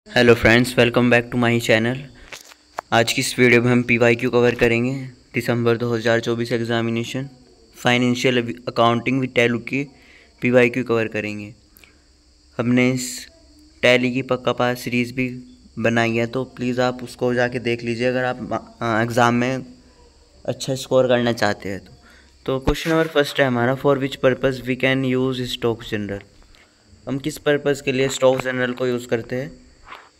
Hello friends, welcome back to my channel. आज की इस वीडियो में हम पीवाईक्यू कवर करेंगे। दिसंबर 2024 examination financial accounting with Tally की पीवाईक्यू कवर करेंगे। हमने इस टैली की पक्का पास सीरीज़ भी बनाई है, तो प्लीज़ आप उसको जाके देख लीजिए अगर आप एग्ज़ाम में अच्छा स्कोर करना चाहते हैं। तो क्वेश्चन नंबर फर्स्ट है हमारा, for which purpose we can use stock journal. हम किस पर्पज़ के लिए स्टॉक जनरल को यूज़ करते हैं?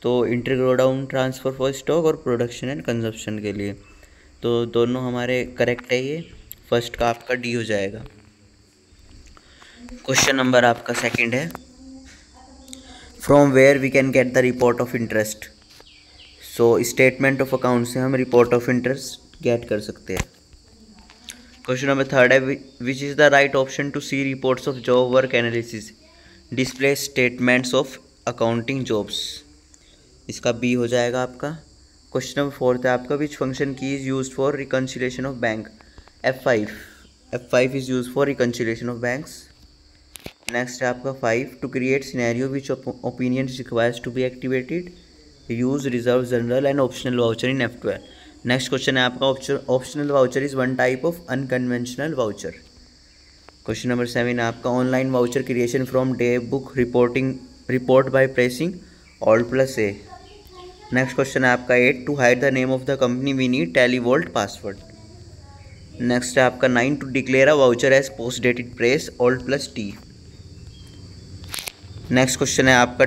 तो inter down transfer for stock और प्रोडक्शन एंड कंजप्शन के लिए। तो दोनों हमारे करेक्ट है। ये फर्स्ट का आपका डी हो जाएगा। क्वेश्चन नंबर आपका सेकंड है, from where we can get the report of interest. So statement of account से हम रिपोर्ट ऑफ इंटरेस्ट गेट कर सकते हैं। क्वेश्चन नंबर थर्ड है, which is the right option to see reports of job work analysis display statements of accounting jobs. इसका B हो जाएगा आपका। क्वेश्चन नंबर फोर्थ है आपका, which function key is use for reconciliation of bank. F5 is use for reconciliation of banks. Next है आपका 5, to create scenario which opinion requires to be activated use reserve journal and optional voucher in F12। Next question है आपका, optional voucher is one type of unconventional voucher. Question नंबर 7 है आपका, online voucher creation from day book report by pressing Alt+A। Next question है आपका 8, to hide the name of the company we need Tally vault password. Next है आपका 9, to declare a voucher as post dated press Alt+T। Next question है आपका,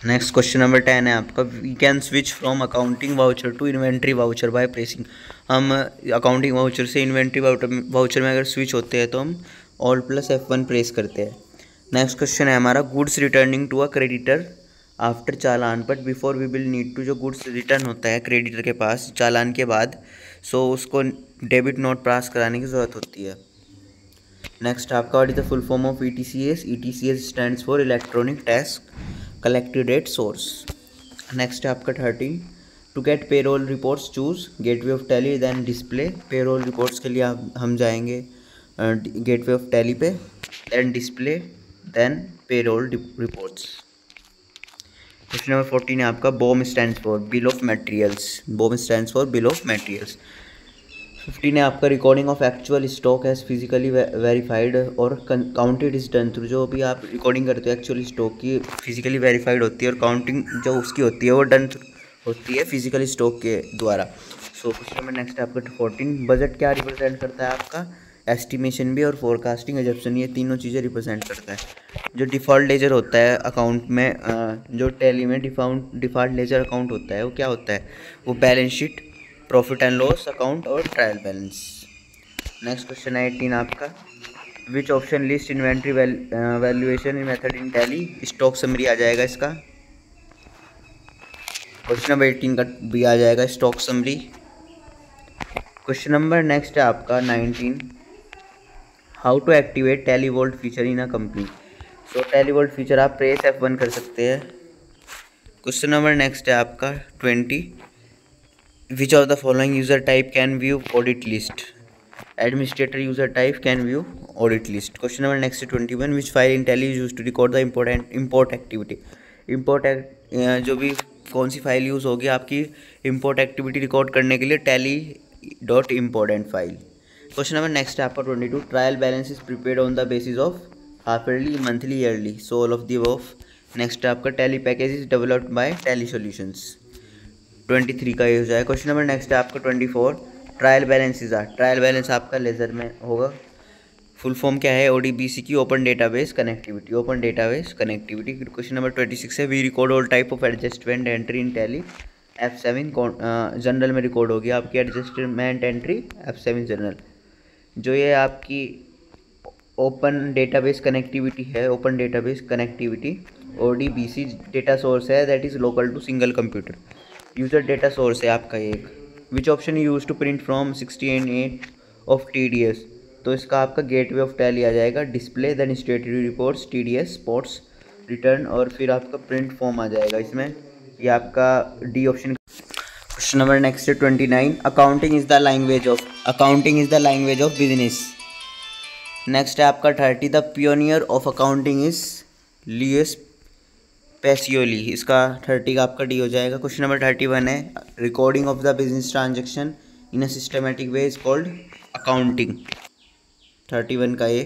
next question नंबर 10 है आपका, we can switch from accounting voucher to inventory voucher by pressing. हम accounting voucher से inventory voucher में अगर स्विच होते हैं तो हम Alt+F1 प्रेस करते हैं। नेक्स्ट क्वेश्चन है हमारा, goods returning to a creditor after challan but before we will need to. जो गुड्स रिटर्न होता है क्रेडिटर के पास चालान के बाद, सो उसको डेबिट नोट पास कराने की ज़रूरत होती है। नेक्स्ट आपका, what is the full form of ETCS। ETCS stands for electronic tax collected at source. Next है आपका 13, to get payroll reports choose gateway of tally then display. Payroll reports के लिए हम जाएंगे गेटवे ऑफ टैली पे, then display, then payroll reports. Question नंबर 14 है आपका, BOM stands for bill of materials. BOM stands for bill of materials. 15 है आपका, recording of actual stock as physically verified और काउंटेड इज डन थ्रू। जो भी आप रिकॉर्डिंग करते हो एक्चुअल स्टॉक की फिजिकली वेरीफाइड होती है और काउंटिंग जो उसकी होती है वो डन होती है फिजिकल स्टॉक के द्वारा। सो क्वेश्चन नंबर नेक्स्ट आपका 14, बजट क्या रिप्रेजेंट करता है आपका? एस्टिमेशन भी और फोरकास्टिंग एजप्शन, ये तीनों चीज़ें रिप्रेजेंट करता है। जो डिफ़ॉल्ट लेजर होता है अकाउंट में, जो टैली में डिफ़ॉल्ट लेजर अकाउंट होता है वो क्या होता है? वो balance sheet, profit and loss account और ट्रायल बैलेंस। नेक्स्ट क्वेश्चन है 18 आपका, which option list inventory valuation method in Tally. Stock summary आ जाएगा इसका। क्वेश्चन नंबर 18 का भी आ जाएगा stock summary. Question number next है आपका 19, how to activate Tally vault feature in a company. So Tally vault feature आप प्रेस F1 कर सकते हैं। क्वेश्चन नंबर नेक्स्ट है आपका 20, which of the following user type can view audit list. Administrator user type can view audit list. Question number next 21, which file in Tally use to record the import activity. जो भी कौन सी file use होगी आपकी import activity record करने के लिए, tally.import file. Question number next है आपका 22, trial balance is prepared on the basis of half yearly, monthly, yearly. So all of the above. Next है आपका, tally package is developed by tally solutions. 23 का ये हो जाएगा। क्वेश्चन नंबर नेक्स्ट है आपका 24, trial balance is trial balance आपका ledger में होगा। फुल फॉर्म क्या है? ODBC की open database connectivity, open database connectivity. Question number 26 है, we record all type of adjustment entry in Tally. F7 journal में रिकॉर्ड होगी आपकी एडजस्टमेंट एंट्री F7 जनरल। जो ये आपकी ओपन डेटाबेस कनेक्टिविटी है, open database connectivity ODBC data source है, that is local to single computer. User data source है आपका एक। Which option use to print from 68 of TDS। तो इसका आपका गेटवे ऑफ टैली आ जाएगा, display, then statutory reports, TDS, sports, return, और फिर आपका प्रिंट फॉर्म आ जाएगा इसमें। ये आपका D option. Question number next है 29, accounting is the language of business. Next है आपका 30, the pioneer of accounting is Luca Pacioli, इसका 30 का आपका डी हो जाएगा। क्वेश्चन नंबर 31 है recording of the business transaction in a systematic way is called accounting. 31 का ये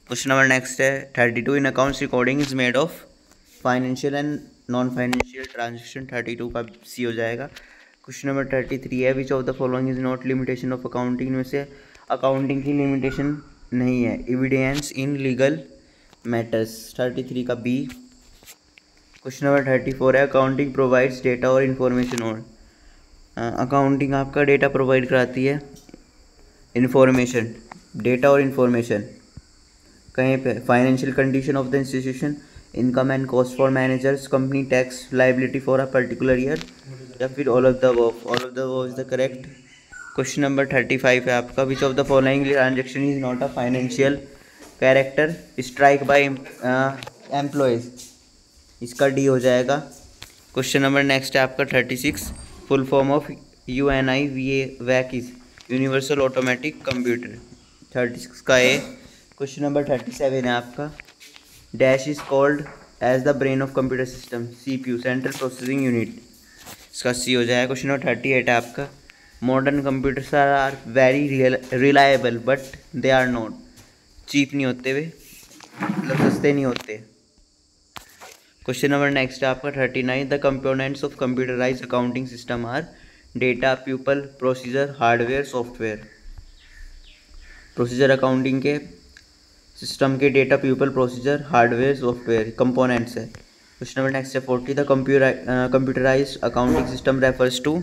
क्वेश्चन नंबर नेक्स्ट है 32 in accounts recording is made of financial and non financial transaction. 32 का सी हो जाएगा। क्वेश्चन नंबर 33 है which of the following is not limitation of accounting, में से accounting की लिमिटेशन नहीं है। Evidence in legal matters. 33 का बी। क्वेश्चन नंबर 34 है अकाउंटिंग प्रोवाइड्स डेटा और इन्फॉर्मेशन और अकाउंटिंग आपका डेटा प्रोवाइड कराती है, इन्फॉर्मेशन, डेटा और इन्फॉर्मेशन कहीं पे financial condition of the institution, income and cost for managers, company tax liability for a particular year, या फिर all of the above. All of the above is the correct. Question number 35 है आपका which of the following transaction is not a financial character, strike by employees, इसका D हो जाएगा। Question number next है आपका 36 full form of UNIVA vac is universal automatic computer. 36 का A. Question number 37 है आपका dash is called as the brain of computer system, CPU central processing unit, इसका C हो जाएगा। क्वेश्चन नंबर 38 है आपका modern computers are very reliable but they are not, cheap नहीं होते वे, मतलब सस्ते नहीं होते। क्वेश्चन नंबर नेक्स्ट है आपका 39 the components of computerise accounting system are data, people, procedure, hardware, software. Procedure accounting के सिस्टम के data, people, procedure, hardware, software components है। क्वेश्चन नंबर नेक्स्ट है 40 the computerise accounting system refers to.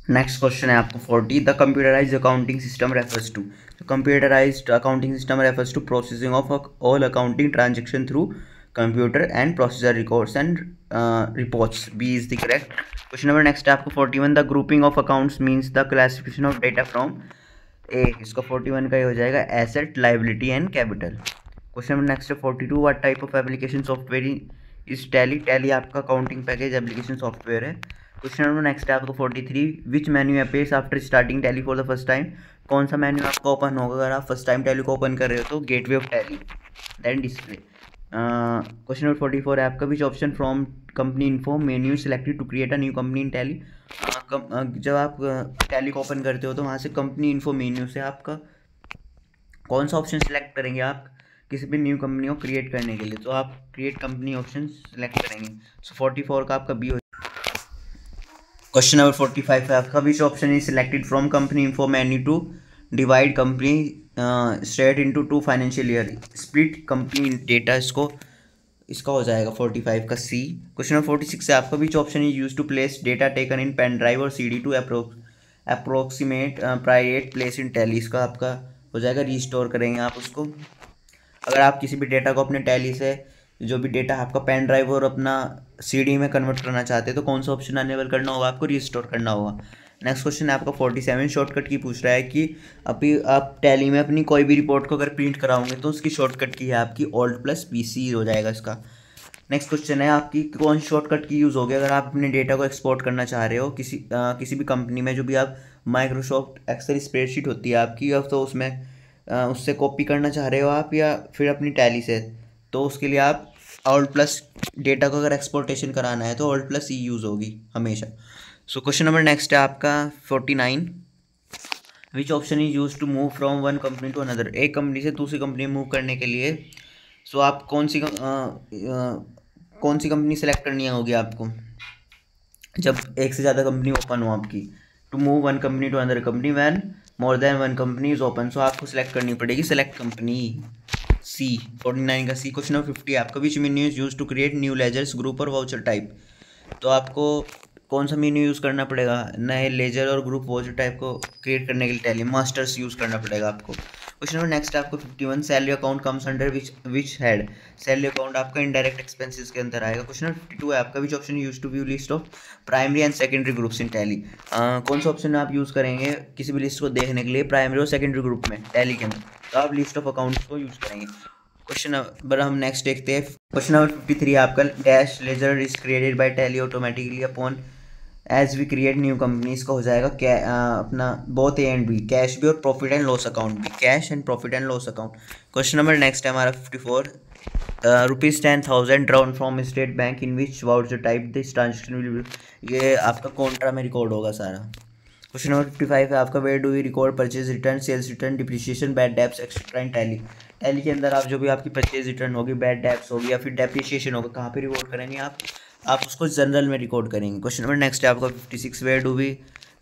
Next question है आपको 40 the computerise accounting system refers to. Computerised accounting system refers to processing of all accounting transaction through computer and procedure records and reports, B is the correct. Question number next है आपको 41 the grouping of accounts means the classification of data from A, इसका 41 का ये हो जाएगा asset, liability and capital. Question number next है 42 what type of application software is Tally, Tally आपका accounting package application software है। क्वेश्चन नंबर नेक्स्ट है आपको 43 which menu appears after starting Tally for the first time, कौन सा menu आपका open होगा अगर आप फर्स्ट टाइम टैली को ओपन कर रहे हो तो gateway of tally then display. Question number 44 है आपका which option from company info menu selected to create a new company in Tally. जब आप टैली को ओपन करते हो तो वहाँ से कंपनी इन्फो मेन्यू से आपका कौन सा ऑप्शन सेलेक्ट करेंगे आप किसी भी न्यू कंपनी को क्रिएट करने के लिए, तो आप क्रिएट कंपनी ऑप्शन सेलेक्ट करेंगे। सो 44 का आपका बी हो। क्वेश्चन नंबर 45 है आपका which option is selected from company info menu to divide company straight into 2 financial year, split company data, इसका हो जाएगा 45 का सी। क्वेश्चन नंबर 46 है आपका which option is use to place data taken in pen drive और CD to approximate private place in Tally, इसका आपका हो जाएगा रीस्टोर करेंगे आप उसको। अगर आप किसी भी डेटा को अपने टैली से जो भी डेटा आपका पेन ड्राइव और अपना CD में कन्वर्ट करना चाहते हैं तो कौन सा ऑप्शन अनेबल करना होगा, आपको रीस्टोर करना होगा। नेक्स्ट क्वेश्चन है आपका 47 शॉर्टकट की पूछ रहा है कि अभी आप टैली में अपनी कोई भी रिपोर्ट को अगर प्रिंट कराओगे तो उसकी शॉर्टकट की है आपकी Alt+PC हो जाएगा इसका। नेक्स्ट क्वेश्चन है आपकी कौन सी शॉर्टकट की यूज़ होगी अगर आप अपने डेटा को एक्सपोर्ट करना चाह रहे हो किसी भी कंपनी में, जो भी आप माइक्रोसॉफ्ट एक्सेल स्प्रेडशीट होती है आपकी, अब तो उसमें उससे कॉपी करना चाह रहे हो आप या फिर अपनी टैली से, तो उसके लिए आप Alt+ डेटा को अगर एक्सपोर्टेशन कराना है तो Alt+E यूज़ होगी हमेशा। सो क्वेश्चन नंबर नेक्स्ट है आपका 49 which option is use to move from one company to another, एक कंपनी से दूसरी कंपनी में मूव करने के लिए सो आप कौन सी कंपनी सेलेक्ट करनी होगी आपको जब एक से ज़्यादा कंपनी ओपन हो आपकी। To move one company to another company when more than one company is open, so आपको सेलेक्ट करनी पड़ेगी सेलेक्ट कंपनी, सी 49 का सी। क्वेश्चन नंबर 50 आपका which menu is use to create new ledgers group और voucher type, तो आपको कौन सा मेन्यू यूज़ करना पड़ेगा नए लेजर और ग्रुप वाउचर टाइप को क्रिएट करने के लिए, टैली मास्टर्स यूज़ करना पड़ेगा आपको। क्वेश्चन नंबर नेक्स्ट आपको 51 salary account comes under which head, salary account आपका इनडायरेक्ट एक्सपेंसेस के अंदर आएगा। क्वेश्चन नंबर 52 है आपका which option use to view list of primary and secondary groups in Tally, कौन सा ऑप्शन आप यूज़ करेंगे किसी भी लिस्ट को देखने के लिए प्राइमरी और सेकेंडरी ग्रुप में टैली के अंदर, तो आप लिस्ट ऑफ अकाउंट्स को यूज़ करेंगे। क्वेश्चन नंबर हम नेक्स्ट देखते हैं। क्वेश्चन नंबर 53 आपका dash ledger is created by Tally automatically upon as we create new company, इसका हो जाएगा अपना both A and B, cash भी और प्रॉफिट एंड लॉस अकाउंट भी, cash and profit and loss account. Question number next है हमारा 54 ₹10,000 drawn from State Bank in which voucher type this transaction will, ये आपका कॉन्ट्रा में रिकॉर्ड होगा सारा। क्वेश्चन नंबर 55 है आपका, where do we record purchase return, sales return, depreciation, bad debts etcetera in Tally. Tally के अंदर आप जो भी आपकी परचेज रिटर्न होगी, बैड डेब्ट्स होगी या फिर डेप्रिसिएशन होगा, कहाँ पे रिकॉर्ड करेंगे आप उसको जनरल में रिकॉर्ड करेंगे। क्वेश्चन नंबर नेक्स्ट है आपका 56, where do we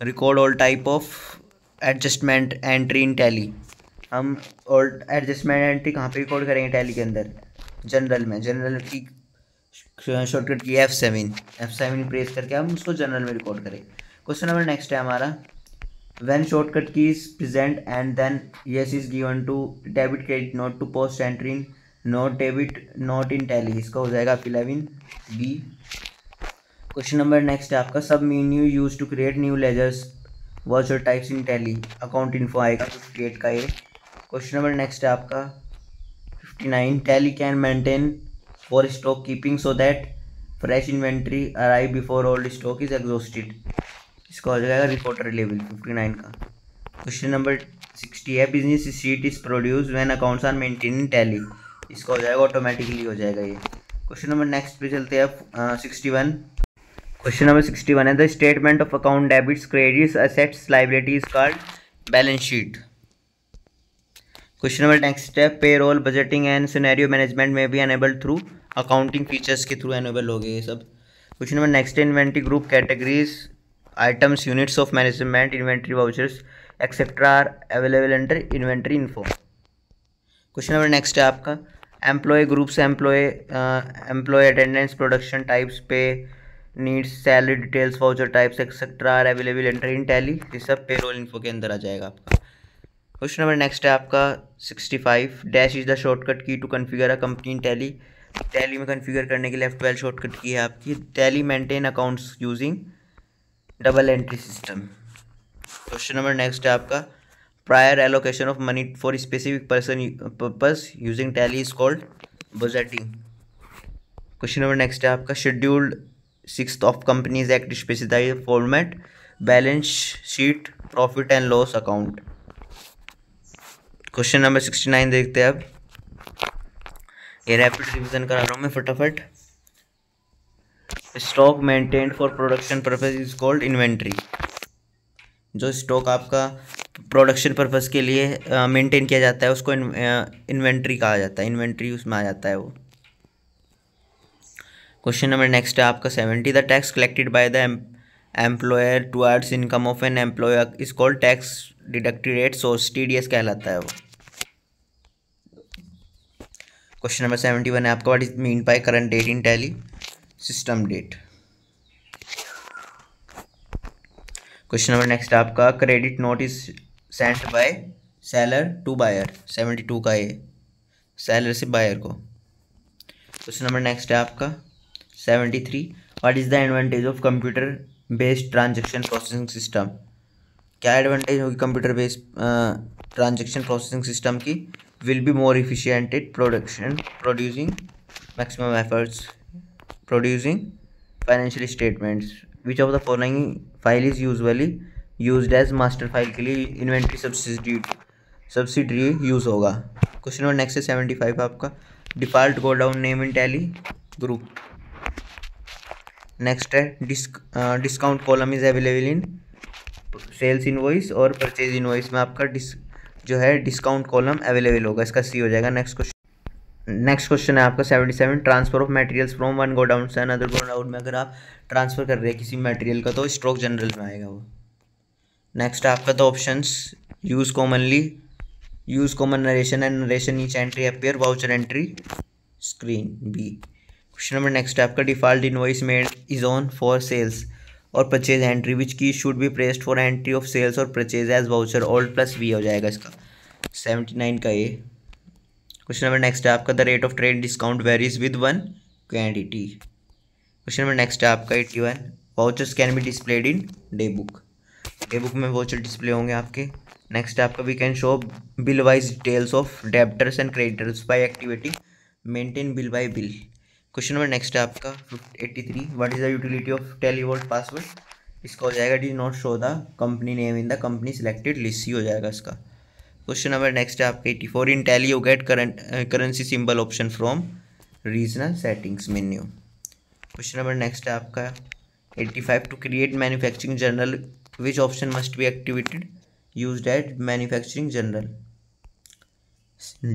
record all type of adjustment entry in Tally. हम और एडजस्टमेंट एंट्री कहाँ पे रिकॉर्ड करेंगे टैली के अंदर, जनरल में। जनरल की शॉर्टकट की F7 प्रेस करके हम उसको जनरल में रिकॉर्ड करें। क्वेश्चन नंबर नेक्स्ट है हमारा, when shortcut key is present and then yes is given to debit credit note to post entry in note debit note in Tally, इसका हो जाएगा 11B। क्वेश्चन नंबर नेक्स्ट है आपका, sub menu use to create new ledgers voucher types in Tally, account info आएगा 58 का ये। Question number next है आपका 59, tally can maintain for stock keeping so that fresh inventory arrive before old stock is exhausted, इसका हो जाएगा reporter level 59 का। Question number 60 है, business sheet is produce when accounts are maintain in Tally, इसका हो जाएगा ऑटोमेटिकली हो जाएगा ये। क्वेश्चन नंबर नेक्स्ट पे चलते हैं 61। क्वेश्चन नंबर 61 है, the statement of account debits credits assets liabilities called balance sheet. Question number next है, payroll budgeting and scenario management में भी एनेबल्ड थ्रू अकाउंटिंग फीचर्स के थ्रू एनेबल हो गए ये सब। क्वेश्चन नंबर नेक्स्ट है, inventory group categories items units of management inventory vouchers etcetera are available under inventory info. Question number next है आपका, employee groups employee attendance production types pay needs salary details voucher types etcetera are available under in Tally, ये सब payroll info के अंदर आ जाएगा आपका। Question number next है आपका 65, dash is the shortcut key to configure a company in Tally. Tally में configure करने के लिए F12 शॉर्टकट की है आपकी। Tally maintain accounts using double entry system. Question number next है आपका, prior allocation of money for specific purpose using Tally is called budgeting. Question number next है आपका, scheduled 6 of companies act specify format balance sheet profit and loss account. Question number 69 देखते हैं अब, ये rapid revision करा रहा हूँ मैं फटाफट। Stock maintained for production purpose is called inventory. जो स्टॉक आपका प्रोडक्शन पर्पस के लिए मेंटेन किया जाता है उसको इन्वेंट्री कहा जाता है, इन्वेंट्री उसमें आ जाता है वो। क्वेश्चन नंबर नेक्स्ट है आपका 70, the tax collected by the employer towards income of an employer is called tax deducted rate source, TDS कहलाता है वो। क्वेश्चन नंबर 71 है आपका, what is mean by current date in Tally, system date. Question number next आपका, credit note is sent by seller to buyer, 72 का ये, seller से buyer को। क्वेश्चन नंबर नेक्स्ट है आपका 73, what is the advantage of computer based transaction processing system. क्या advantage होगी computer based transaction processing system की, will be more efficient at production producing maximum efforts producing financial statements, which of the following file is usually used as master file के लिए inventory subsidiary use होगा। Question number next है 75 आपका, default godown name in Tally group. Next है discount column is available in sales invoice और purchase invoice में आपका जो है डिस्काउंट कॉलम अवेलेबल होगा, इसका C हो जाएगा। नेक्स्ट क्वेश्चन है आपका 77, transfer of materials from one godown से अनदर गोडाउन में अगर आप ट्रांसफर कर रहे हैं किसी मटेरियल का तो स्टॉक जनरल में आएगा वो। नेक्स्ट आपका तो options, use common narration and narration each entry appear voucher entry screen B। Question number next है आपका, default invoice mode is on for sales और purchase entry which key should be pressed for entry of sales और purchase as voucher alt plus V हो जाएगा इसका 79 का ये। Question number next है आपका, the rate of trade discount varies with one quantity. Question number next है आपका 81, vouchers can be displayed in day book में वाउचर डिस्प्ले होंगे आपके। नेक्स्ट है आपका, we can show bill wise details of debtors and creditors by activating maintain bill by bill. Question number next है आपका 83, what is the utility of Tally vault password, इसका हो जाएगा D not show the company name in the company selected list, हो जाएगा इसका। Question number next है आपका 84 in Tally you get currency symbol option from regional settings menu. Question number next है आपका 85 to create manufacturing journal which option must be activated used at manufacturing journal.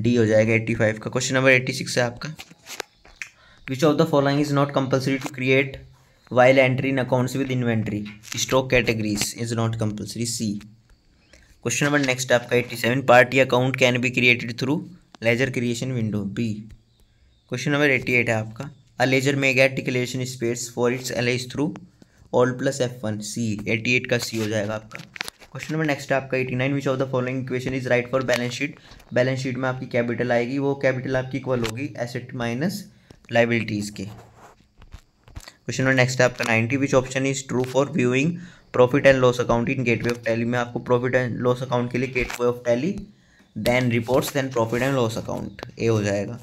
D हो जाएगा 85 का। Question number 86 है आपका which of the following is not compulsory to create while entry in accounts with inventory stock categories is not compulsory. C. Question number next आपका 87 party account can be created through ledger creation window. B. Question number 88 है आपका a ledger may get declaration space for its alias through alt plus F1। C. 88 का C हो जाएगा आपका। Question number next है आपका 89 which of the following equation is right for balance sheet. Balance sheet में आपकी कैपिटल आएगी, वो कैपिटल आपकी इक्वल होगी एसेट माइनस लाइबिलिटीज़ के। क्वेश्चन नंबर नेक्स्ट है आपका 90 which option is true for viewing profit and loss account in gateway of Tally. में आपको प्रॉफिट एंड लॉस अकाउंट के लिए gateway of tally then reports then profit and loss account. A हो जाएगा।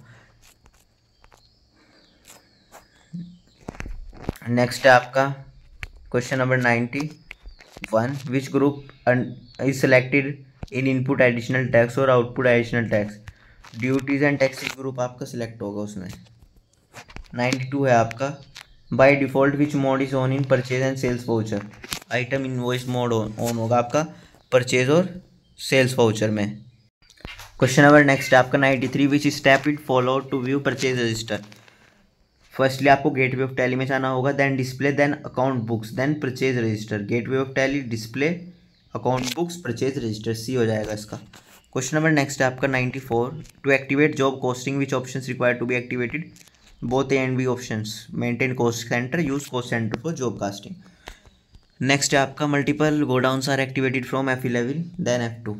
Next है आपका question number 91 which group is selected in input additional tax और output additional tax. Duties and taxes group आपका select होगा उसमें। 92 है आपका by default which mode is on in purchase and sales voucher. Item invoice mode on होगा आपका purchase और sales voucher में। क्वेश्चन नंबर नेक्स्ट है आपका 93 which step it follow to view purchase register. Firstly आपको गेटवे ऑफ टैली में जाना होगा, then display, then account books, then purchase register. Gateway of Tally, display, account books, purchase register. C हो जाएगा इसका। Question number next है आपका 94 to activate job costing which options required to be activated. Both A and B options. Maintain cost centre, use cost centre for job costing. Next है आपका multiple godowns are activated from F11 then F2।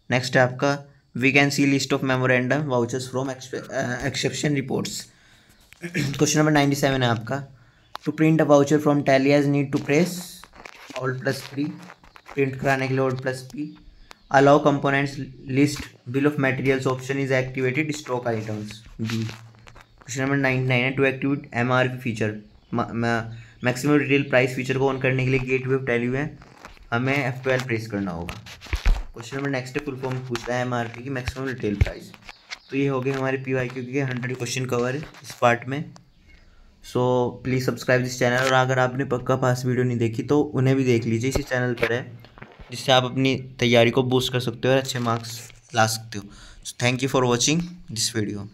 Next है आपका we can C list of memorandum vouchers from exception reports. Question number 97 है आपका to print a voucher from Tally as need to press Alt+P। Print कराने के लिए Alt+P। Allow components list bill of materials option is activated stock items. B. Question number 99 है to activate MRP feature maximum retail price feature को on करने के लिए gateway of Tally में हमें F12 प्रेस करना होगा। क्वेश्चन नंबर नेक्स्ट है फुल फॉर्म पूछ रहा है MRP की मैक्सिमम रिटेल प्राइस। तो ये हो गए हमारे PYQ के 100 क्वेश्चन कवर इस पार्ट में। So please subscribe this channel, और अगर आपने पक्का पास वीडियो नहीं देखी तो उन्हें भी देख लीजिए, इसी चैनल पर है, जिससे आप अपनी तैयारी को बूस्ट कर सकते हो और अच्छे मार्क्स ला सकते हो। So thank you for watching this video.